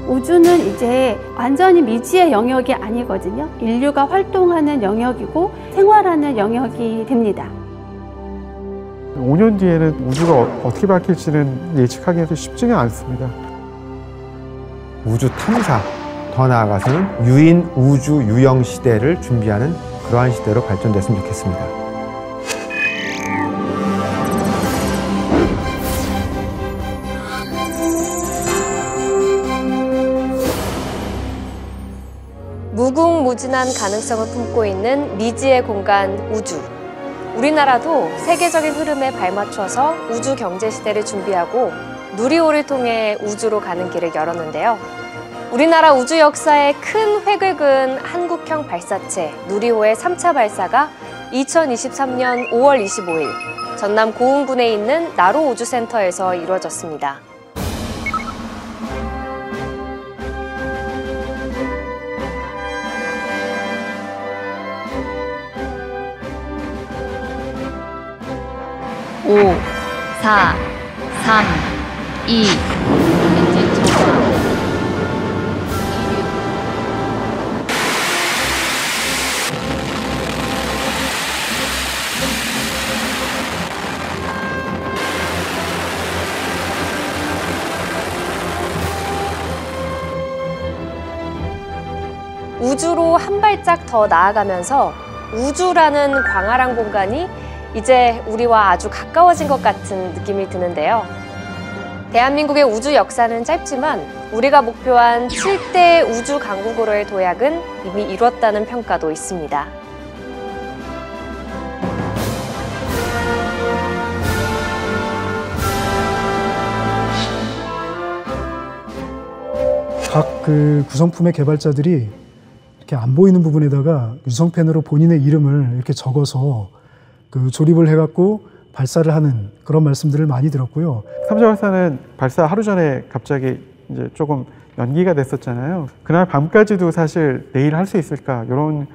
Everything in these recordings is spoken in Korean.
우주는 이제 완전히 미지의 영역이 아니거든요. 인류가 활동하는 영역이고 생활하는 영역이 됩니다. 5년 뒤에는 우주가 어떻게 바뀔지는 예측하기도 쉽지가 않습니다. 우주 탐사, 더 나아가서는 유인 우주 유영 시대를 준비하는 그러한 시대로 발전됐으면 좋겠습니다. 무궁무진한 가능성을 품고 있는 미지의 공간 우주. 우리나라도 세계적인 흐름에 발맞춰서 우주 경제 시대를 준비하고 누리호를 통해 우주로 가는 길을 열었는데요. 우리나라 우주 역사에 큰 획을 그은 한국형 발사체 누리호의 3차 발사가 2023년 5월 25일 전남 고흥군에 있는 나로 우주센터에서 이루어졌습니다. 오, 4, 3, 2, 엔진 점화. 우주로 한 발짝 더 나아가면서 우주라는 광활한 공간이 이제 우리와 아주 가까워진 것 같은 느낌이 드는데요. 대한민국의 우주 역사는 짧지만 우리가 목표한 7대 우주 강국으로의 도약은 이미 이뤘다는 평가도 있습니다. 각 구성품의 개발자들이 이렇게 안 보이는 부분에다가 유성펜으로 본인의 이름을 이렇게 적어서 조립을 해갖고 발사를 하는 그런 말씀들을 많이 들었고요. 3차 발사는 발사 하루 전에 갑자기 이제 조금 연기가 됐었잖아요. 그날 밤까지도 사실 내일 할 수 있을까 이런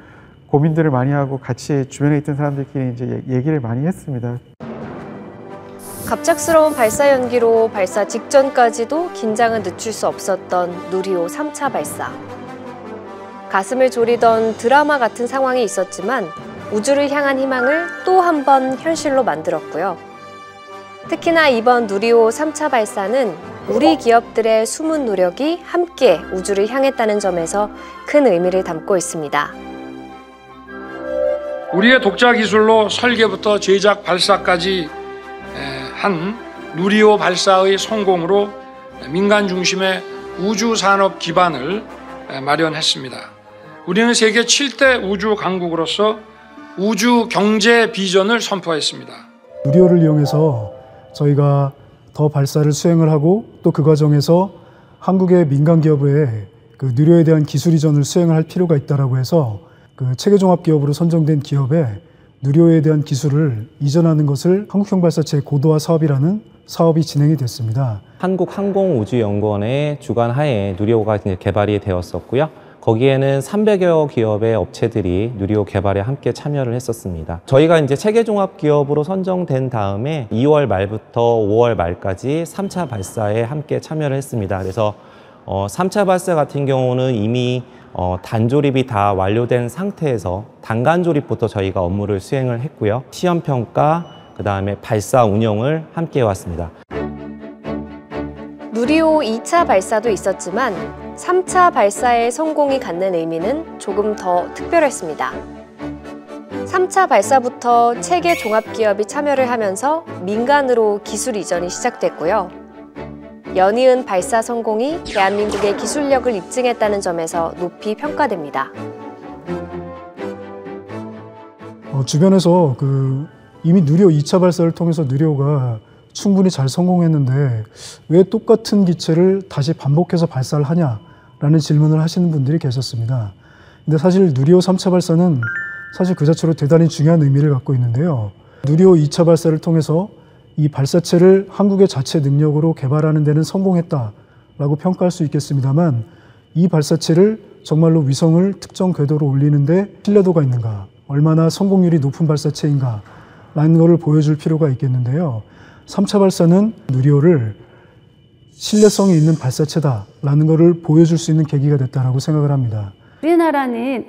고민들을 많이 하고 같이 주변에 있던 사람들끼리 이제 얘기를 많이 했습니다. 갑작스러운 발사 연기로 발사 직전까지도 긴장을 늦출 수 없었던 누리호 3차 발사. 가슴을 졸이던 드라마 같은 상황이 있었지만 우주를 향한 희망을 또 한 번 현실로 만들었고요. 특히나 이번 누리호 3차 발사는 우리 기업들의 숨은 노력이 함께 우주를 향했다는 점에서 큰 의미를 담고 있습니다. 우리의 독자 기술로 설계부터 제작 발사까지 한 누리호 발사의 성공으로 민간 중심의 우주 산업 기반을 마련했습니다. 우리는 세계 7대 우주 강국으로서 우주 경제 비전을 선포했습니다. 누리호를 이용해서 저희가 더 발사를 수행을 하고 또 그 과정에서 한국의 민간 기업에 누리호에 대한 기술 이전을 수행을 할 필요가 있다고 해서 체계종합기업으로 선정된 기업에 누리호에 대한 기술을 이전하는 것을 한국형 발사체 고도화 사업이라는 사업이 진행이 됐습니다. 한국항공우주연구원의 주관 하에 누리호가 개발이 되었었고요. 거기에는 300여 기업의 업체들이 누리호 개발에 함께 참여를 했었습니다. 저희가 이제 체계종합기업으로 선정된 다음에 2월 말부터 5월 말까지 3차 발사에 함께 참여를 했습니다. 그래서 3차 발사 같은 경우는 이미 단조립이 다 완료된 상태에서 단간조립부터 저희가 업무를 수행을 했고요. 시험평가, 그다음에 발사 운영을 함께 해왔습니다. 누리호 2차 발사도 있었지만 3차 발사의 성공이 갖는 의미는 조금 더 특별했습니다. 3차 발사부터 체계 종합기업이 참여를 하면서 민간으로 기술 이전이 시작됐고요. 연이은 발사 성공이 대한민국의 기술력을 입증했다는 점에서 높이 평가됩니다. 주변에서 이미 누리호 2차 발사를 통해서 누리호가 충분히 잘 성공했는데 왜 똑같은 기체를 다시 반복해서 발사를 하냐라는 질문을 하시는 분들이 계셨습니다. 근데 사실 누리호 3차 발사는 사실 그 자체로 대단히 중요한 의미를 갖고 있는데요. 누리호 2차 발사를 통해서 이 발사체를 한국의 자체 능력으로 개발하는 데는 성공했다라고 평가할 수 있겠습니다만 이 발사체를 정말로 위성을 특정 궤도로 올리는데 신뢰도가 있는가, 얼마나 성공률이 높은 발사체인가 라는 것을 보여줄 필요가 있겠는데요. 3차 발사는 누리호를 신뢰성이 있는 발사체다라는 것을 보여줄 수 있는 계기가 됐다라고 생각을 합니다. 우리나라는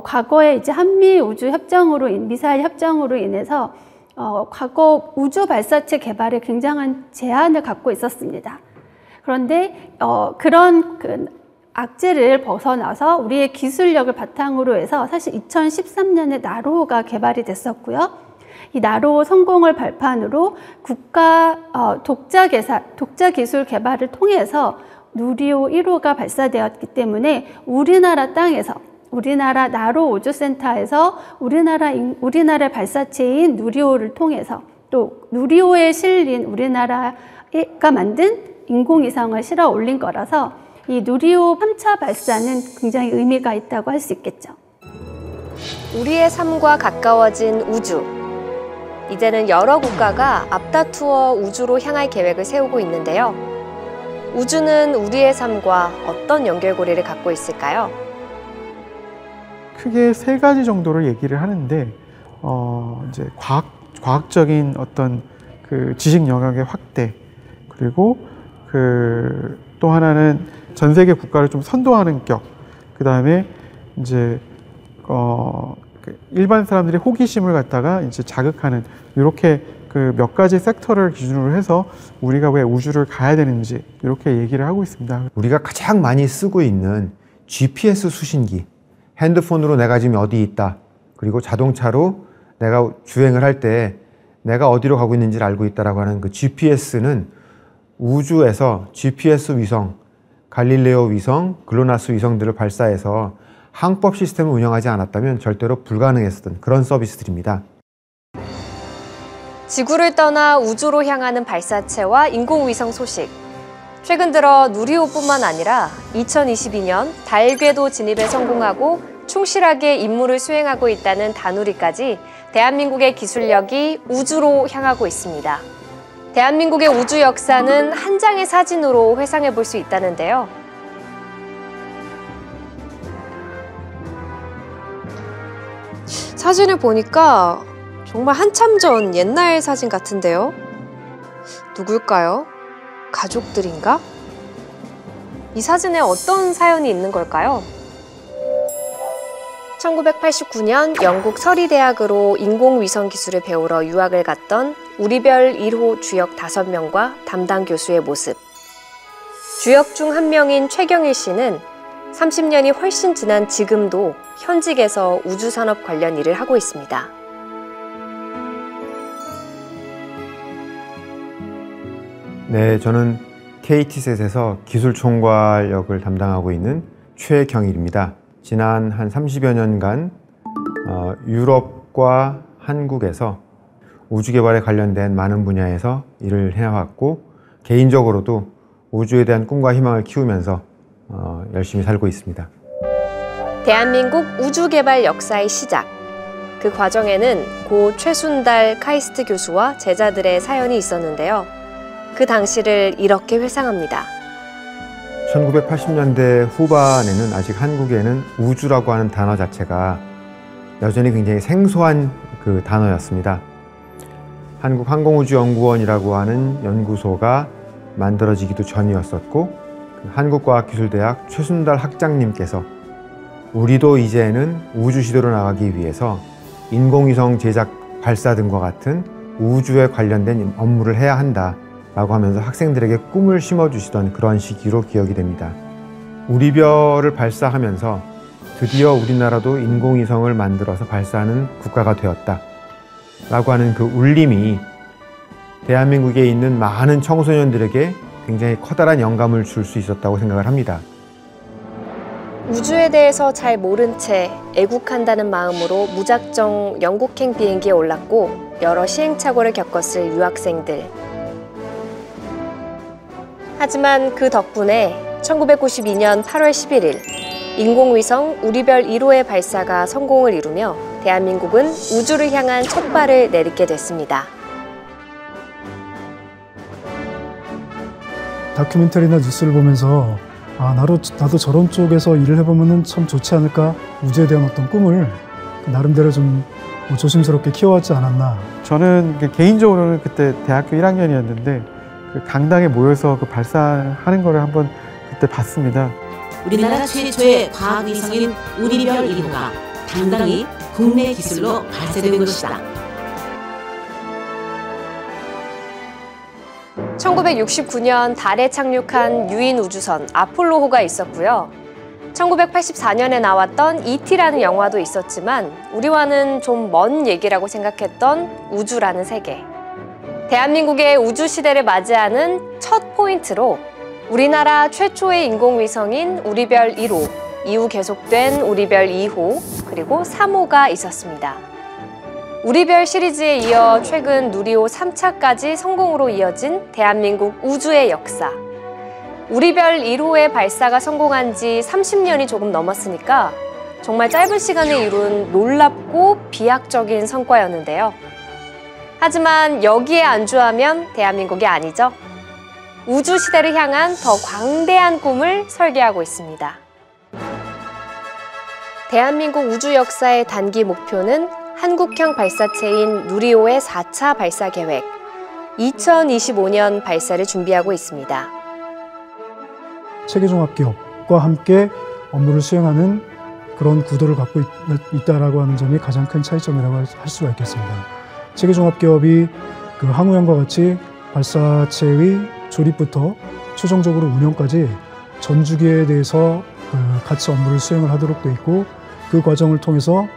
과거에 이제 한미 우주 협정으로 미사일 협정으로 인해서 과거 우주 발사체 개발에 굉장한 제한을 갖고 있었습니다. 그런데 그런 악재를 벗어나서 우리의 기술력을 바탕으로 해서 사실 2013년에 나로호가 개발이 됐었고요. 이 나로호 성공을 발판으로 국가 독자 기술 개발을 통해서 누리호 1호가 발사되었기 때문에 우리나라 땅에서 우리나라 나로 우주센터에서 우리나라의 발사체인 누리호를 통해서 또 누리호에 실린 우리나라가 만든 인공위성을 실어 올린 거라서 이 누리호 3차 발사는 굉장히 의미가 있다고 할 수 있겠죠. 우리의 삶과 가까워진 우주. 이제는 여러 국가가 앞다투어 우주로 향할 계획을 세우고 있는데요. 우주는 우리의 삶과 어떤 연결고리를 갖고 있을까요? 크게 3가지 정도를 얘기를 하는데 이제 과학적인 어떤 그 지식 영역의 확대, 그리고 또 하나는 전 세계 국가를 좀 선도하는 격, 그 다음에 이제 일반 사람들의 호기심을 갖다가 이제 자극하는, 이렇게 그 몇 가지 섹터를 기준으로 해서 우리가 왜 우주를 가야 되는지 이렇게 얘기를 하고 있습니다. 우리가 가장 많이 쓰고 있는 GPS 수신기, 핸드폰으로 내가 지금 어디 있다, 그리고 자동차로 내가 주행을 할 때 내가 어디로 가고 있는지를 알고 있다라고 하는 그 GPS는 우주에서 GPS 위성, 갈릴레오 위성, 글로나스 위성들을 발사해서 항법 시스템을 운영하지 않았다면 절대로 불가능했었던 그런 서비스들입니다. 지구를 떠나 우주로 향하는 발사체와 인공위성 소식. 최근 들어 누리호뿐만 아니라 2022년 달 궤도 진입에 성공하고 충실하게 임무를 수행하고 있다는 다누리까지 대한민국의 기술력이 우주로 향하고 있습니다. 대한민국의 우주 역사는 한 장의 사진으로 회상해 볼 수 있다는데요. 사진을 보니까 정말 한참 전 옛날 사진 같은데요. 누굴까요? 가족들인가? 이 사진에 어떤 사연이 있는 걸까요? 1989년 영국 서리대학으로 인공위성 기술을 배우러 유학을 갔던 우리별 1호 주역 5명과 담당 교수의 모습. 주역 중 한 명인 최경일 씨는 30년이 훨씬 지난 지금도 현직에서 우주산업 관련 일을 하고 있습니다. 네, 저는 KT셋에서 기술총괄 역을 담당하고 있는 최경일입니다. 지난 한 30여 년간 유럽과 한국에서 우주 개발에 관련된 많은 분야에서 일을 해왔고, 개인적으로도 우주에 대한 꿈과 희망을 키우면서 열심히 살고 있습니다. 대한민국 우주 개발 역사의 시작. 그 과정에는 고 최순달 카이스트 교수와 제자들의 사연이 있었는데요. 그 당시를 이렇게 회상합니다. 1980년대 후반에는 아직 한국에는 우주라고 하는 단어 자체가 여전히 굉장히 생소한 그 단어였습니다. 한국항공우주연구원이라고 하는 연구소가 만들어지기도 전이었었고, 한국과학기술대학 최순달 학장님께서 우리도 이제는 우주시대로 나가기 위해서 인공위성 제작, 발사 등과 같은 우주에 관련된 업무를 해야 한다 라고 하면서 학생들에게 꿈을 심어주시던 그런 시기로 기억이 됩니다. 우리별을 발사하면서 드디어 우리나라도 인공위성을 만들어서 발사하는 국가가 되었다 라고 하는 그 울림이 대한민국에 있는 많은 청소년들에게 굉장히 커다란 영감을 줄 수 있었다고 생각을 합니다. 우주에 대해서 잘 모른 채 애국한다는 마음으로 무작정 영국행 비행기에 올랐고 여러 시행착오를 겪었을 유학생들. 하지만 그 덕분에 1992년 8월 11일 인공위성 우리별 1호의 발사가 성공을 이루며 대한민국은 우주를 향한 첫 발을 내딛게 됐습니다. 다큐멘터리나 뉴스를 보면서 나도 저런 쪽에서 일을 해보면 참 좋지 않을까, 우주에 대한 어떤 꿈을 나름대로 좀 조심스럽게 키워왔지 않았나. 저는 개인적으로는 그때 대학교 1학년이었는데 그 강당에 모여서 그 발사하는 거를 한번 그때 봤습니다. 우리나라 최초의 과학위성인 우리별 1호가 당당히 국내 기술로 발사된 것이다. 1969년 달에 착륙한 유인 우주선 아폴로호가 있었고요. 1984년에 나왔던 E.T.라는 영화도 있었지만 우리와는 좀 먼 얘기라고 생각했던 우주라는 세계. 대한민국의 우주 시대를 맞이하는 첫 포인트로 우리나라 최초의 인공위성인 우리별 1호, 이후 계속된 우리별 2호, 그리고 3호가 있었습니다. 우리별 시리즈에 이어 최근 누리호 3차까지 성공으로 이어진 대한민국 우주의 역사. 우리별 1호의 발사가 성공한 지 30년이 조금 넘었으니까 정말 짧은 시간에 이룬 놀랍고 비약적인 성과였는데요. 하지만 여기에 안주하면 대한민국이 아니죠. 우주 시대를 향한 더 광대한 꿈을 설계하고 있습니다. 대한민국 우주 역사의 단기 목표는 한국형 발사체인 누리호의 4차 발사 계획, 2025년 발사를 준비하고 있습니다. 체계종합기업과 함께 업무를 수행하는 그런 구도를 갖고 있다라고 하는 점이 가장 큰 차이점이라고 할 수가 있겠습니다. 체계종합기업이 그 항우형과 같이 발사체의 조립부터 최종적으로 운영까지 전 주기에 대해서 같이 업무를 수행을 하도록 돼 있고, 그 과정을 통해서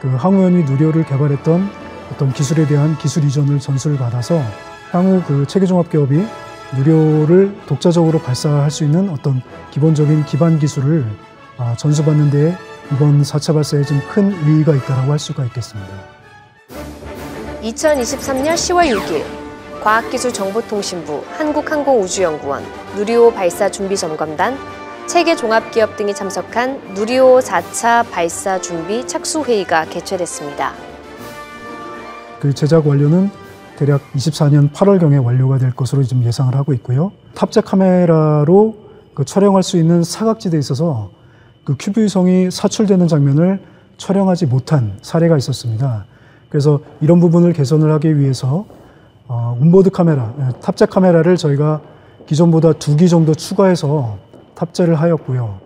그 항우연이 누리호를 개발했던 어떤 기술에 대한 기술 이전을 전수를 받아서 향후 그 체계종합기업이 누리호를 독자적으로 발사할 수 있는 어떤 기본적인 기반 기술을 전수받는 데 이번 4차 발사에 좀 큰 의의가 있다고 할 수가 있겠습니다. 2023년 10월 6일 과학기술정보통신부 한국항공우주연구원 누리호 발사 준비점검단 체계종합기업 등이 참석한 누리호 4차 발사 준비 착수회의가 개최됐습니다. 그 제작 완료는 대략 24년 8월경에 완료가 될 것으로 좀 예상을 하고 있고요. 탑재 카메라로 그 촬영할 수 있는 사각지대에 있어서 그 큐브 위성이 사출되는 장면을 촬영하지 못한 사례가 있었습니다. 그래서 이런 부분을 개선을 하기 위해서 온보드 카메라, 탑재 카메라를 저희가 기존보다 2기 정도 추가해서 탑재를 하였고요.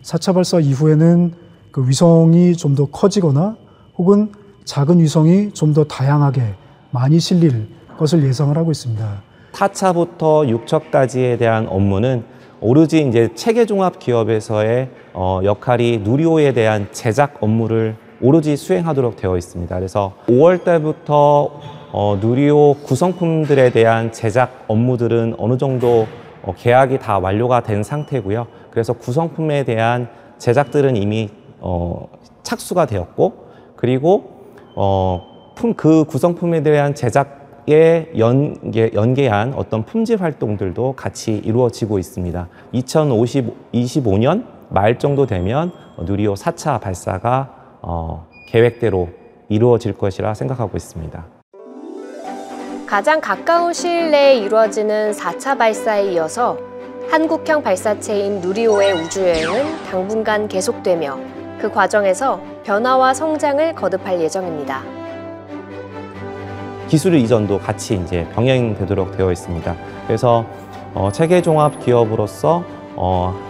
4차 발사 이후에는 그 위성이 좀 더 커지거나 혹은 작은 위성이 좀 더 다양하게 많이 실릴 것을 예상을 하고 있습니다. 4차부터 6차까지에 대한 업무는 오로지 이제 체계종합 기업에서의 역할이 누리호에 대한 제작 업무를 오로지 수행하도록 되어 있습니다. 그래서 5월 달부터 누리호 구성품들에 대한 제작 업무들은 어느 정도 계약이 다 완료가 된 상태고요. 그래서 구성품에 대한 제작들은 이미 착수가 되었고, 그리고 그 구성품에 대한 제작에 연계한 어떤 품질 활동들도 같이 이루어지고 있습니다. 2025년 말 정도 되면 누리호 4차 발사가 계획대로 이루어질 것이라 생각하고 있습니다. 가장 가까운 시일 내에 이루어지는 4차 발사에 이어서 한국형 발사체인 누리호의 우주여행은 당분간 계속되며 그 과정에서 변화와 성장을 거듭할 예정입니다. 기술 이전도 같이 이제 병행되도록 되어 있습니다. 그래서 체계종합 기업으로서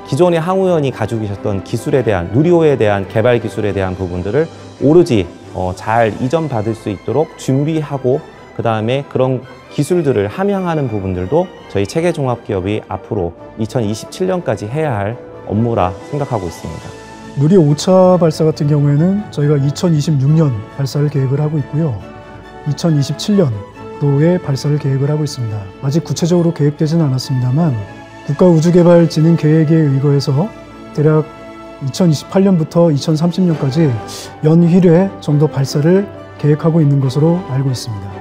기존의 항우연이 가지고 계셨던 기술에 대한, 누리호에 대한 개발 기술에 대한 부분들을 오로지 잘 이전받을 수 있도록 준비하고, 그 다음에 그런 기술들을 함양하는 부분들도 저희 체계종합기업이 앞으로 2027년까지 해야 할 업무라 생각하고 있습니다. 누리호 5차 발사 같은 경우에는 저희가 2026년 발사를 계획을 하고 있고요. 2027년도에 발사를 계획을 하고 있습니다. 아직 구체적으로 계획되지는 않았습니다만 국가우주개발진흥계획에 의거해서 대략 2028년부터 2030년까지 연휘뢰 정도 발사를 계획하고 있는 것으로 알고 있습니다.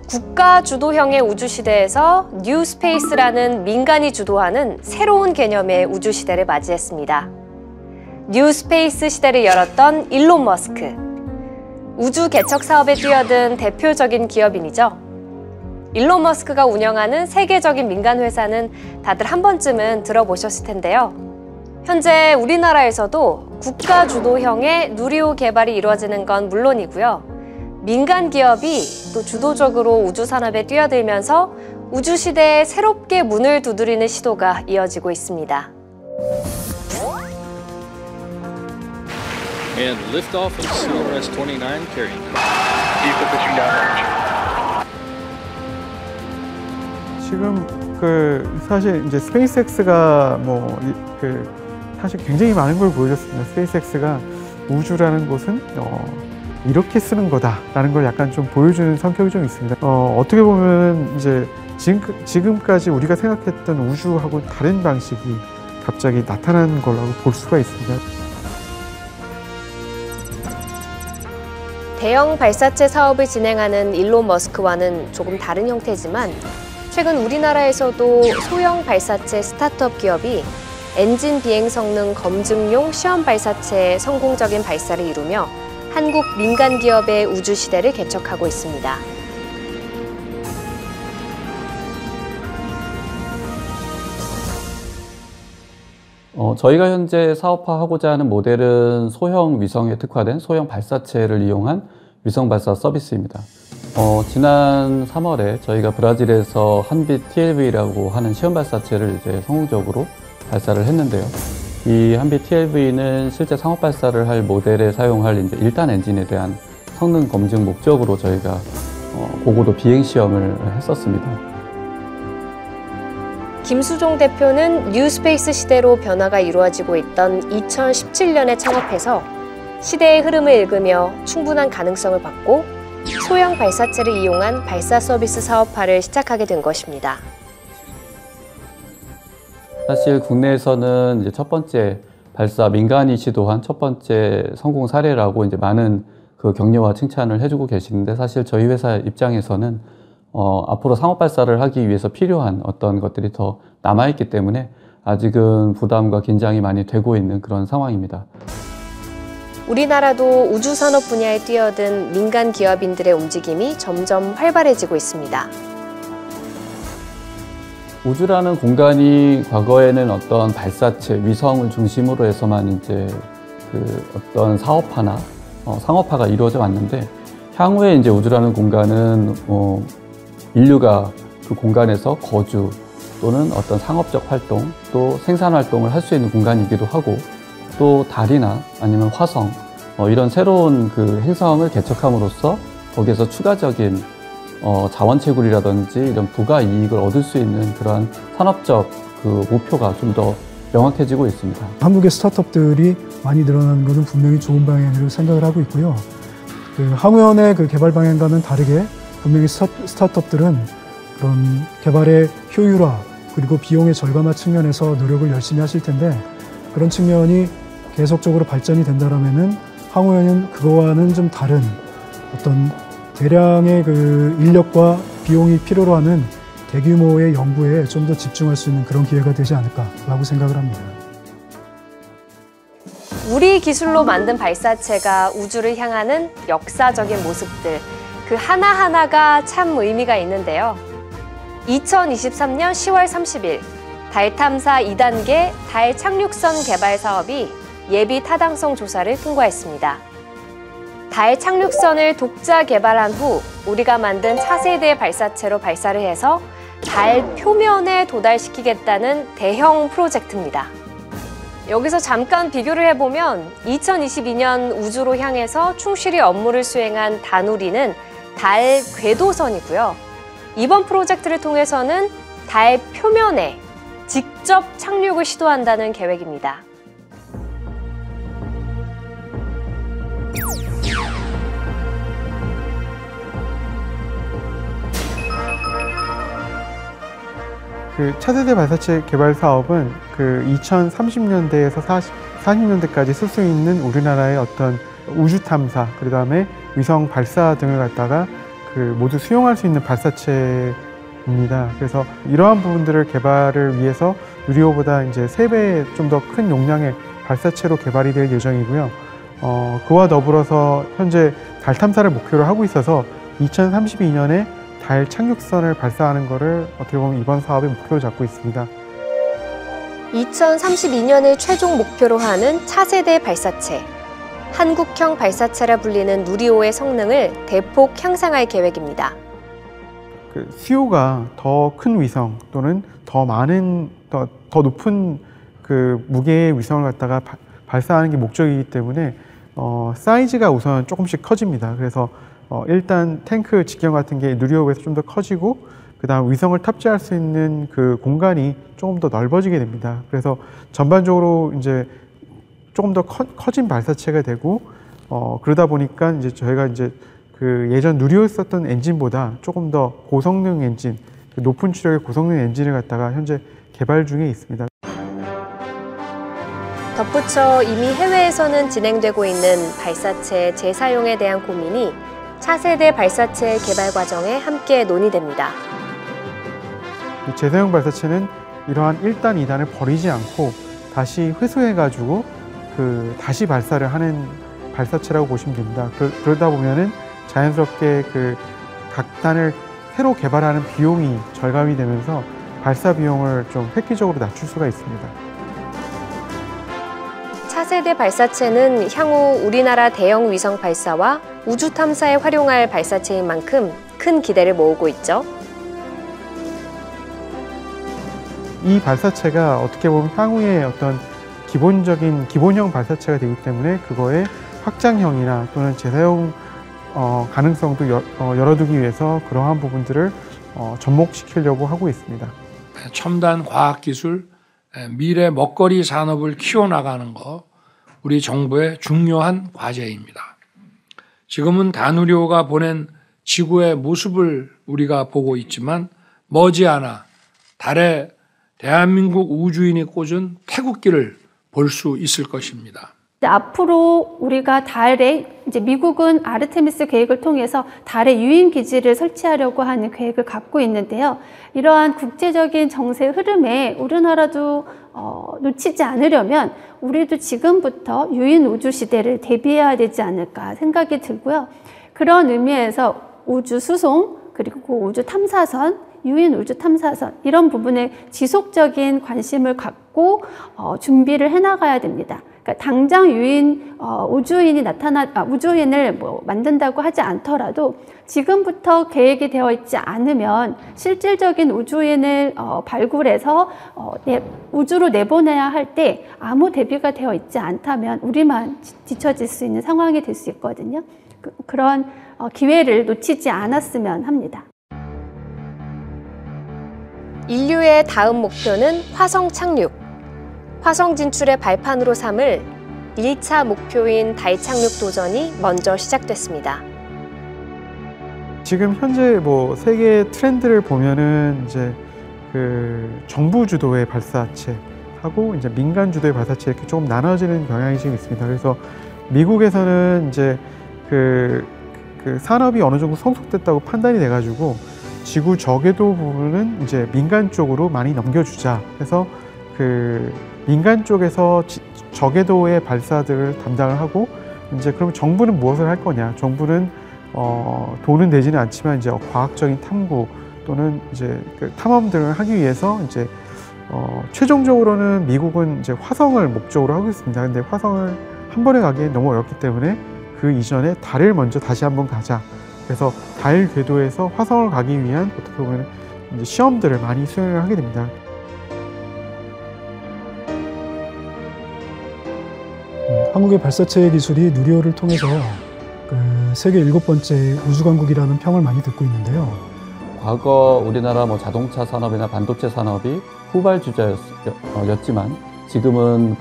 국가 주도형의 우주 시대에서 뉴 스페이스라는 민간이 주도하는 새로운 개념의 우주 시대를 맞이했습니다. 뉴 스페이스 시대를 열었던 일론 머스크. 우주 개척 사업에 뛰어든 대표적인 기업인이죠. 일론 머스크가 운영하는 세계적인 민간 회사는 다들 한 번쯤은 들어보셨을 텐데요. 현재 우리나라에서도 국가 주도형의 누리호 개발이 이루어지는 건 물론이고요. 민간 기업이 또 주도적으로 우주 산업에 뛰어들면서 우주 시대에 새롭게 문을 두드리는 시도가 이어지고 있습니다. And liftoff of CRS-29 carrying. 지금 사실 이제 스페이스X가 사실 굉장히 많은 걸 보여줬습니다. 스페이스X가 우주라는 곳은 이렇게 쓰는 거다라는 걸 약간 좀 보여주는 성격이 좀 있습니다. 어떻게 보면 이제 지금까지 우리가 생각했던 우주하고 다른 방식이 갑자기 나타난 거라고 볼 수가 있습니다. 대형 발사체 사업을 진행하는 일론 머스크와는 조금 다른 형태지만 최근 우리나라에서도 소형 발사체 스타트업 기업이 엔진 비행 성능 검증용 시험 발사체의 성공적인 발사를 이루며 한국 민간 기업의 우주 시대를 개척하고 있습니다. 저희가 현재 사업화하고자 하는 모델은 소형 위성에 특화된 소형 발사체를 이용한 위성 발사 서비스입니다. 지난 3월에 저희가 브라질에서 한빛 TLV라고 하는 시험 발사체를 이제 성공적으로 발사를 했는데요. 이 한빛 TLV는 실제 상업 발사를 할 모델에 사용할 이제 1단 엔진에 대한 성능 검증 목적으로 저희가 고고도 비행 시험을 했었습니다. 김수종 대표는 뉴스페이스 시대로 변화가 이루어지고 있던 2017년에 창업해서 시대의 흐름을 읽으며 충분한 가능성을 받고 소형 발사체를 이용한 발사 서비스 사업화를 시작하게 된 것입니다. 사실 국내에서는 이제 첫 번째 발사 민간이 시도한 첫 번째 성공 사례라고 이제 많은 그 격려와 칭찬을 해주고 계시는데 사실 저희 회사 입장에서는 앞으로 상업 발사를 하기 위해서 필요한 어떤 것들이 더 남아있기 때문에 아직은 부담과 긴장이 많이 되고 있는 그런 상황입니다. 우리나라도 우주 산업 분야에 뛰어든 민간 기업인들의 움직임이 점점 활발해지고 있습니다. 우주라는 공간이 과거에는 어떤 발사체, 위성을 중심으로 해서만 이제 어떤 사업화나 상업화가 이루어져 왔는데 향후에 이제 우주라는 공간은 인류가 그 공간에서 거주 또는 어떤 상업적 활동 또 생산 활동을 할 수 있는 공간이기도 하고 또 달이나 아니면 화성 이런 새로운 그 행성을 개척함으로써 거기에서 추가적인 자원채굴이라든지 이런 부가 이익을 얻을 수 있는 그러한 산업적 그 목표가 좀 더 명확해지고 있습니다. 한국의 스타트업들이 많이 늘어나는 것은 분명히 좋은 방향으로 생각을 하고 있고요. 항우연의 그 개발 방향과는 다르게 분명히 스타트업들은 그런 개발의 효율화 그리고 비용의 절감화 측면에서 노력을 열심히 하실 텐데 그런 측면이 계속적으로 발전이 된다면은 항우연은 그거와는 좀 다른 어떤 대량의 그 인력과 비용이 필요로 하는 대규모의 연구에 좀 더 집중할 수 있는 그런 기회가 되지 않을까라고 생각을 합니다. 우리 기술로 만든 발사체가 우주를 향하는 역사적인 모습들, 그 하나하나가 참 의미가 있는데요. 2023년 10월 30일 달 탐사 2단계 달 착륙선 개발 사업이 예비 타당성 조사를 통과했습니다. 달 착륙선을 독자 개발한 후 우리가 만든 차세대 발사체로 발사를 해서 달 표면에 도달시키겠다는 대형 프로젝트입니다. 여기서 잠깐 비교를 해보면 2022년 우주로 향해서 충실히 업무를 수행한 다누리는 달 궤도선이고요. 이번 프로젝트를 통해서는 달 표면에 직접 착륙을 시도한다는 계획입니다. 그 차세대 발사체 개발 사업은 그 2030년대에서 40년대까지 쓸 수 있는 우리나라의 어떤 우주 탐사, 그 다음에 위성 발사 등을 갖다가 그 모두 수용할 수 있는 발사체입니다. 그래서 이러한 부분들을 개발을 위해서 누리호보다 이제 3배 좀 더 큰 용량의 발사체로 개발이 될 예정이고요. 그와 더불어서 현재 달 탐사를 목표로 하고 있어서 2032년에 달 착륙선을 발사하는 것을 어떻게 보면 이번 사업의 목표로 잡고 있습니다. 2032년을 최종 목표로 하는 차세대 발사체. 한국형 발사체라 불리는 누리호의 성능을 대폭 향상할 계획입니다. 그 수요가 더 큰 위성 또는 더 많은 더 높은 그 무게의 위성을 갖다가 발사하는 게 목적이기 때문에 사이즈가 우선 조금씩 커집니다. 그래서 일단 탱크 직경 같은 게 누리호에서 좀 더 커지고 그다음 위성을 탑재할 수 있는 그 공간이 조금 더 넓어지게 됩니다. 그래서 전반적으로 이제 조금 더 커진 발사체가 되고 그러다 보니까 이제 저희가 이제 그 예전 누리호에 썼던 엔진보다 조금 더 고성능 엔진, 높은 추력의 고성능 엔진을 갖다가 현재 개발 중에 있습니다. 덧붙여 이미 해외에서는 진행되고 있는 발사체 재사용에 대한 고민이 차세대 발사체 개발 과정에 함께 논의됩니다. 이 재사용 발사체는 이러한 1단, 2단을 버리지 않고 다시 회수해가지고 다시 발사를 하는 발사체라고 보시면 됩니다. 그러다 보면은 자연스럽게 각 단을 새로 개발하는 비용이 절감이 되면서 발사 비용을 좀 획기적으로 낮출 수가 있습니다. 차세대 발사체는 향후 우리나라 대형 위성 발사와 우주 탐사에 활용할 발사체인 만큼 큰 기대를 모으고 있죠. 이 발사체가 어떻게 보면 향후에 어떤 기본형 발사체가 되기 때문에 그거의 확장형이나 또는 재사용 가능성도 열어두기 위해서 그러한 부분들을 접목시키려고 하고 있습니다. 첨단 과학기술, 미래 먹거리 산업을 키워나가는 거 우리 정부의 중요한 과제입니다. 지금은 다누리호가 보낸 지구의 모습을 우리가 보고 있지만 머지않아 달에 대한민국 우주인이 꽂은 태극기를 볼 수 있을 것입니다. 앞으로 우리가 달에 이제 미국은 아르테미스 계획을 통해서 달에 유인 기지를 설치하려고 하는 계획을 갖고 있는데요. 이러한 국제적인 정세 흐름에 우리나라도 놓치지 않으려면 우리도 지금부터 유인 우주 시대를 대비해야 되지 않을까 생각이 들고요. 그런 의미에서 우주 수송 그리고 우주 탐사선 유인 우주 탐사선 이런 부분에 지속적인 관심을 갖고 준비를 해나가야 됩니다. 그러니까 당장 유인 우주인을 만든다고 하지 않더라도 지금부터 계획이 되어 있지 않으면 실질적인 우주인을 발굴해서 우주로 내보내야 할 때 아무 대비가 되어 있지 않다면 우리만 뒤처질 수 있는 상황이 될 수 있거든요. 그런 기회를 놓치지 않았으면 합니다. 인류의 다음 목표는 화성 착륙. 화성 진출의 발판으로 삼을 1차 목표인 달 착륙 도전이 먼저 시작됐습니다. 지금 현재 세계 트렌드를 보면은 이제 정부 주도의 발사체하고 이제 민간 주도의 발사체 이렇게 조금 나눠지는 경향이 지금 있습니다. 그래서 미국에서는 이제 산업이 어느 정도 성숙됐다고 판단이 돼가지고 지구 저궤도 부분은 이제 민간 쪽으로 많이 넘겨주자 해서 민간 쪽에서 저궤도의 발사들을 담당을 하고 이제 그럼 정부는 무엇을 할 거냐? 정부는 돈은 내지는 않지만 이제 과학적인 탐구 또는 이제 탐험들을 하기 위해서 이제 최종적으로는 미국은 이제 화성을 목적으로 하고 있습니다. 근데 화성을 한 번에 가기엔 너무 어렵기 때문에 그 이전에 달을 먼저 다시 한번 가자. 그래서 달 궤도에서 화성을 가기 위한 어떻게 보면 이제 시험들을 많이 수행을 하게 됩니다. 한국의 발사체 기술이 누리호를 통해서 세계 7번째 우주강국이라는 평을 많이 듣고 있는데요. 과거 우리나라 자동차 산업이나 반도체 산업이 후발주자였지만 지금은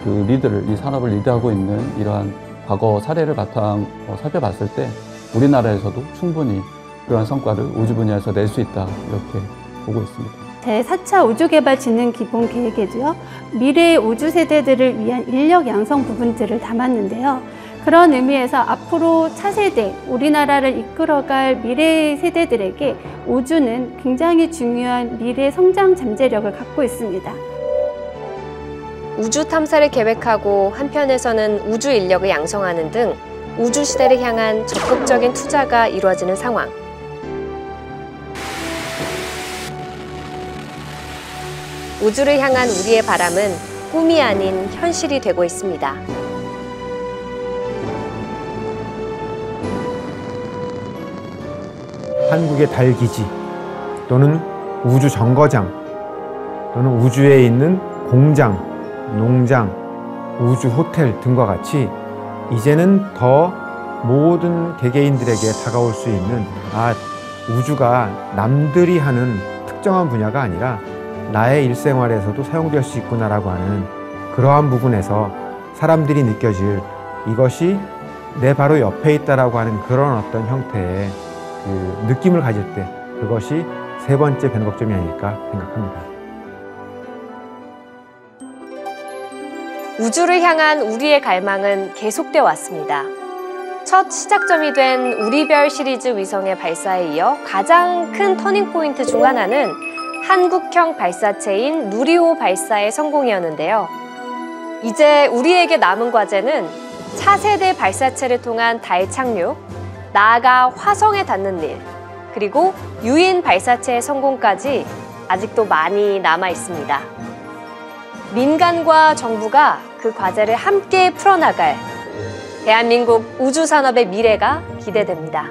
이 산업을 리드하고 있는 이러한 과거 사례를 바탕 살펴봤을 때 우리나라에서도 충분히 그러한 성과를 우주 분야에서 낼 수 있다 이렇게 보고 있습니다. 제4차 우주개발진흥기본계획에도요. 미래의 우주 세대들을 위한 인력 양성 부분들을 담았는데요. 그런 의미에서 앞으로 차세대, 우리나라를 이끌어갈 미래의 세대들에게 우주는 굉장히 중요한 미래 성장 잠재력을 갖고 있습니다. 우주 탐사를 계획하고 한편에서는 우주 인력을 양성하는 등 우주 시대를 향한 적극적인 투자가 이루어지는 상황. 우주를 향한 우리의 바람은 꿈이 아닌 현실이 되고 있습니다. 한국의 달기지 또는 우주 정거장 또는 우주에 있는 공장, 농장, 우주 호텔 등과 같이 이제는 더 모든 개개인들에게 다가올 수 있는 우주가 남들이 하는 특정한 분야가 아니라 나의 일생활에서도 사용될 수 있구나라고 하는 그러한 부분에서 사람들이 느껴질 이것이 내 바로 옆에 있다라고 하는 그런 어떤 형태의 그 느낌을 가질 때 그것이 세 번째 변곡점이 아닐까 생각합니다. 우주를 향한 우리의 갈망은 계속되어 왔습니다. 첫 시작점이 된 우리별 시리즈 위성의 발사에 이어 가장 큰 터닝포인트 중 하나는 한국형 발사체인 누리호 발사의 성공이었는데요. 이제 우리에게 남은 과제는 차세대 발사체를 통한 달 착륙, 나아가 화성에 닿는 일, 그리고 유인 발사체의 성공까지 아직도 많이 남아 있습니다. 민간과 정부가 그 과제를 함께 풀어나갈 대한민국 우주산업의 미래가 기대됩니다.